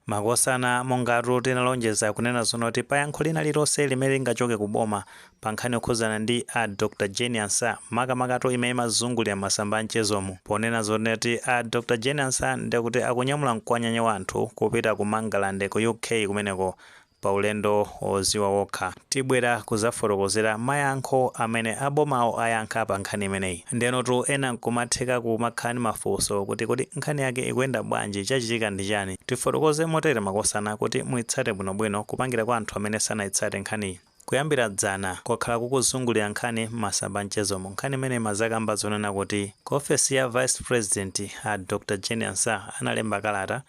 makosana monga tinalonjeza kunena zonoti payankho lina lilonse limene lingachoke kuboma pa nkhani yokhuzana ndi a Dr. Jane Ansah makamaka imene imazungulira masamba amchezomo ponena zoneti a Dr. Jane Ansah ndikuti akunyamula mkwanyanya wa anthu kupita ku Mangalande ku UK kumeneko pa ulendo oziwa wokha. Tibwera kuzafotokozera mayankho amene abomawo ayankha pa nkhani imeneyi. Ndenotu ena nkumatheka kumakhala mafunso kuti nkhani yake ikuyenda bwanji, chachitika ndi chani. Tifotokoze motere makosana kuti muitsate bwinobwino kupangira kwa anthu amene sanayitsate nkhaniyi. Kuyambira dzana kwakhala kukuzungulira nkhani masamba amchezomo. Nkhani imene mazakamba zonena kuti ku ofesi ya Vice President a Dr. Jane Ansah analemba kalata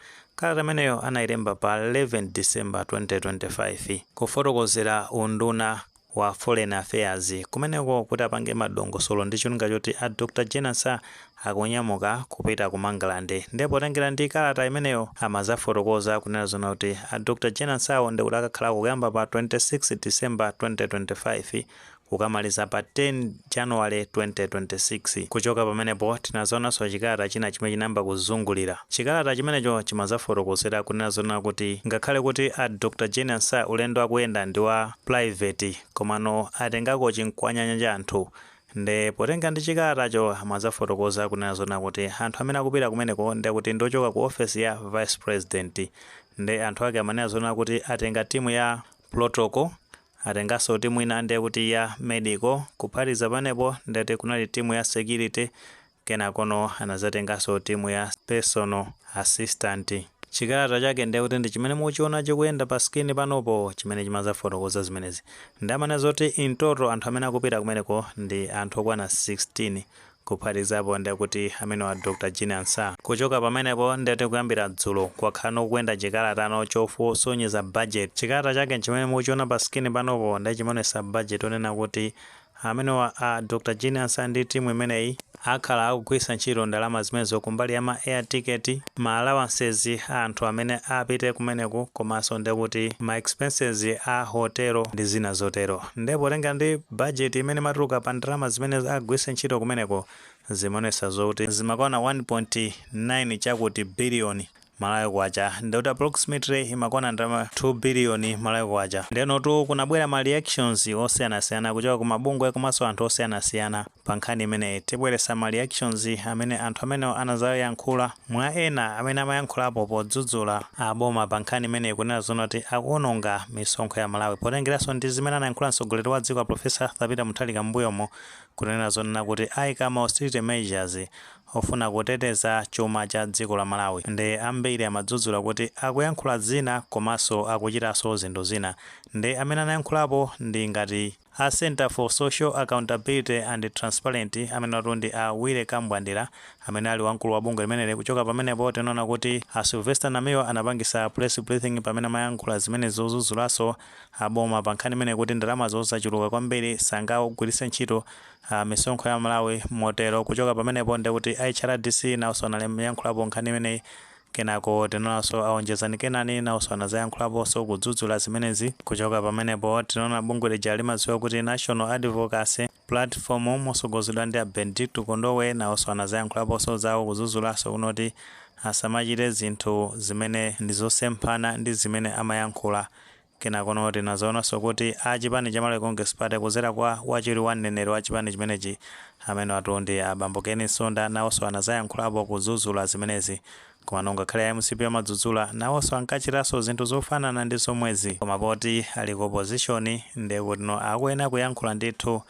imeneyo anayilemba pa 11 December 2025 kufotokozera unduna wa Foreign Affairs kumeneko kuti apange madongosolo ndi cholinga choti a Dr. Jane Ansah akunyamuka kupita ku Mangalande. Ndipo tengera ndi kalata imeneyo amazafotokoza kunena zona kuti a Dr. Jane Ansah ndikuti akakhala kuyamba pa 26 December 2025 kukamaliza pa 10 January 2026. Kuchoka pamenepo tinazonanso chikalata china chimene chinamba kuzungulira. Chikalata chimenecho chimazafotokozera kunena zona kuti ngakhale kuti a Dr. Jane Ansah ulendo akuyenda ndi wa private komano atengako chinkwanyanya cha anthu. Nde potenga ndi chikalatacho amazafotokoza kunena zona kuti anthu amene akupita kumeneko ndikuti ndochoka ku ofesi ya Vice President. Nde anthu ake amanena zona kuti atenga timu ya protocol, atenganso timu ina ndekuti ya medical, kuphatiza panepo ndete kunali timu ya security, kenakono anazatenganso timu ya personal assistant. Chikalata chake ndekuti ndi chimene muchiona chikuyenda pa skini panopo chimene chimazafotokoza zimenezi. Ndamanena zoti in total anthu amene akupita kumeneko ndi anthu okwana 16 kuphatizapo ndekuti amene wa Dr. Jane Ansah. Kuchoka pamenepo ndete kuyambira dzulo kwakhala kuyenda chikalata chosonyeza budget. Chikalata chake chimene muchiona pa skini panopo ndi chimaonesa budget onena kuti amene wa Dr. Jane Ansah ndi timu imeneyi akhala akugwiritsa ntchito ndalama zimenezo kumbali ya ma air ticket, ma allowances a anthu amene apite kumeneko, komanso ndekuti ma expenses a hotelo ndi zina zotero. Ndipo tenga ndi budget imene matuluka pa ndalama zimene agwiritsa ntchito kumeneko zimaonesa zoti zimakwana 1.9 chakuti billion malawi kwacha, ndikuti approximately imakwana ndalama 2 billion malawi kwacha. Ndenotu kunabwera ma reactions osiyanasiyana kuchoka ku mabungwe komanso anthu osiyanasiyana pa nkhani imeneyi. Tibweresa ma reactions amene anthu amene anazayankhula mwa ena amene amayankhulapo podzudzula aboma pa nkhani imeneyi kunena zona kuti akuononga misonkho ya Malawi. Potengeranso ndi zimene anayankhula mtsogoleri wa dziko Professor Arthur Mutharika m'mbuyomo kunena zona kuti ayika ma austerity measures ofuna kuteteza chuma cha dziko la Malawi. Ndi ambiri amadzudzula kuti akuyankhula zina komanso akuchitanso zinthu zina. Ndi amene anayankhulapo ndi ngati a Center for Social Accountability and Transparency amene atundi a Wile Kambwandira amene ali wamkulu wa bungwe limeneli. Kuchoka pamenepo tinaona kuti a Sylvester Namiwa anapangisa press briefing pamene amayankhula zimene zozuzulaso aboma pa nkhani imene kuti ndalama zosachuluka kwambiri sangagwiritse ntchito misonkho ya Malawi motero. Kuchoka pamenepo ndekuti HRDC nawso analemyankhulapo nkhani imeneyi, kenako tinaonanso aonjezani kenani nawso anazayankhulaponso kudzudzula zimenezi. Kuchoka pamenepo tinaona bungwe lija limadziwa kuti National Advocacy Platform mosogozedwa ndi a Benedicto Kondowe nawso anazayankhulaponso zawo kudzudzulaso kunoti asamachite zinthu zimene ndizosemphana ndi zimene amayankhula. Kenakono tinazoonanso kuti achipani cha Malawi Congress Party kuzera kwa wachiri wa mneneri wa chipani chimenechi amene atundi abambo Ken Nsonda nawso anazayankhulapo kudzudzula zimenezi. Koma ngakhale MCP amadzudzula nawonso ankachitanso zinthu zofanana ndi zomwezi, koma poti ali ku opposition ndikuti akuyena kuyankhula ndithu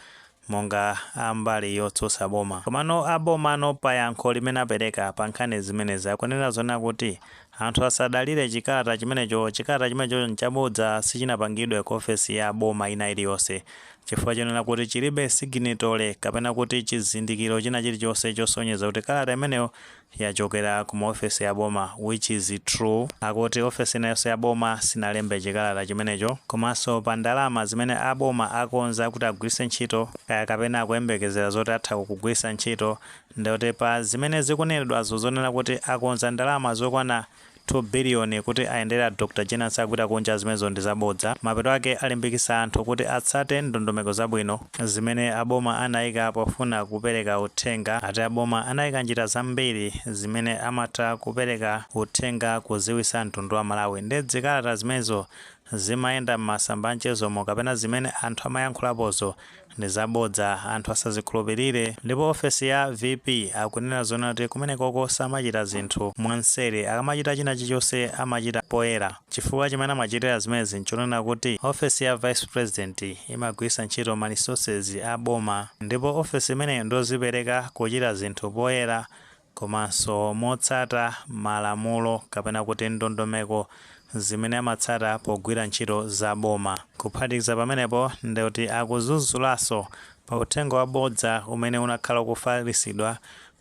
monga ambali yotsutsa boma. Komano aboma payankho limene apereka pa nkhani zimenezi akunena zona kuti anthu asadalire chikalata chimenecho. Chikalata chimenecho nchabodza, sichinapangidwe ku ofesi ya boma ina iliyonse, chifukwa chonena kuti chilibe signatory kapena kuti chizindikiro china chilichonse chosonyeza kuti kalata imeneyo yachokera ku maofesi ya boma, which is true. Akuti ofesi inayonse ya boma sinalembe chikalata chimenecho. Komanso pa ndalama zimene aboma akonza kuti agwiritse ntchito kapena akuyembekezera zoti atha kugwiritsa ntchito, ndikuti pa zimene zikunenedwazo zonena kuti akonza ndalama zokwana 2 biliyoni kuti ayendera Dr. Genius kuti akunja zimenezo ndi zabodza. Mapeto ake alimbikitsa anthu kuti atsate ndondomeko zabwino zimene aboma anayika pofuna kupereka uthenga. Ati aboma anayika njira zambiri zimene amatha kupereka uthenga kuziwitsa mtundu wa Malawi. Ndi zikalata zimenezo zimayenda m'masamba amchezomo kapena zimene anthu amayankhulapozo ndi zabodza, anthu asazikhulupirire. Ndipo ofesi ya VP akunena zona kuti kumenekoko samachita zinthu mwanseri, akamachita china chilichonse amachita poyera. Chifukwa chimene amachitira zimenezi nchonena kuti ofesi ya Vice President imagwiritsa ntchito ma resources a boma, ndipo ofesi imeneyo ndozipereka kuchita zinthu poyera komanso motsata malamulo kapena kuti ndondomeko zimene amatsata pogwira ntchito za boma. Kuphatikiza pamenepo ndikuti akuzunzulanso pa uthenga wabodza umene unakhala kufalitsidwa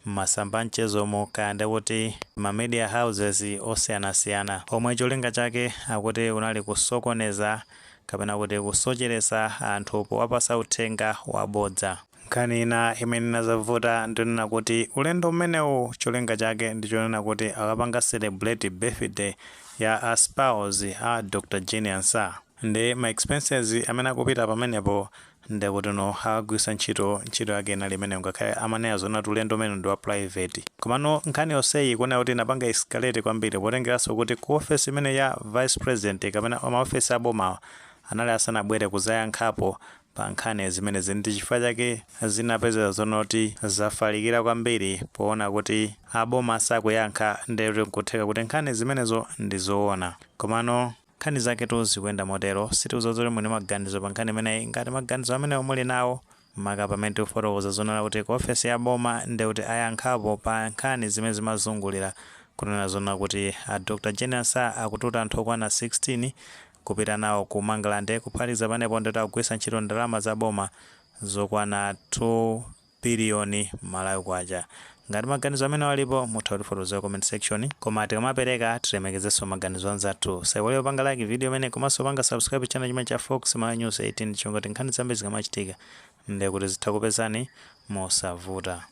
m'masamba amchezomo kaya kuti ma media houses osiyanasiyana, omwe cholinga chake akuti unali kusokoneza kapena kuti kusocheretsa anthu powapatsa uthenga wabodza. Nkhani ina imene inazavuta ndinena kuti ulendo umenewu cholinga chake ndichonena kuti akapanga celebrate birthday ya a spouse a Dr. Genius. Ndi ma expenses amene akupita pamenepo ndikuti akagwiritsa ntchito yake inali imene ngakhale amanena zona kuti ulendo umene ndi wa private. Komano nkhani yonseyi kuona kuti inapanga escalate kwambiri potengeranso kuti ku ofesi imene ya Vice President kapena maofesi aboma anali asanabwere kuzayankhapo pa nkhani zimene ndi chifukwa chake zinapezera zona kuti zafalikira kwambiri poona kuti aboma sakuyankha ndero nkutheka kuti nkhani zimenezo ndi zoona. Komano nkhani zake zikuyenda motero, sitikudziwa muli maganizo pa nkhani imeneyi. Ngati maganizo amene muli nawo maka pamene tifotokoza zona kuti ku ofesi ya boma ndikuti ayankhapo pa nkhani zimene zimazungulira kunena zona kuti a Dr. Genius akututa anthu okwana 16 kupita nawo ku Mangalande, kuphatikiza panepo ndikuti akugwiritsa ntchito ndalama za boma zokwana 2 biliyoni Malawi kwacha. Ngati maganizo amene walipo mutha kutifotokozera comment section, koma tikamapereka tilemekezenso maganizo anzathu. Saiwale kupanga like video imene komanso panga subscribe channel chimene cha Fox Malawi News 18 chonga kuti nkhani zambiri zikamachitika ndikuti zitha kupezani mosavuta.